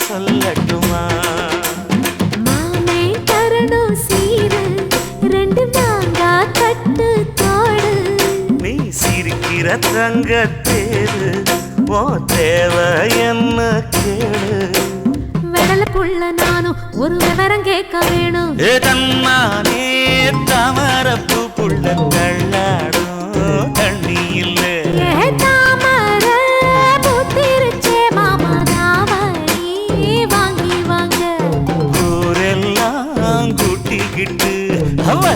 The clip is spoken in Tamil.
சொல்லட்டுமா மாமே தரணும் சீரு ரெண்டு மாங்கா கட்டு தோடு நீ சிரிக்கிற தங்கத்தேரு ஓ தேவை என்ன கேளு வெடல புள்ள நானும் ஒரு விவரம் கேட்க வேணும் தன்னானே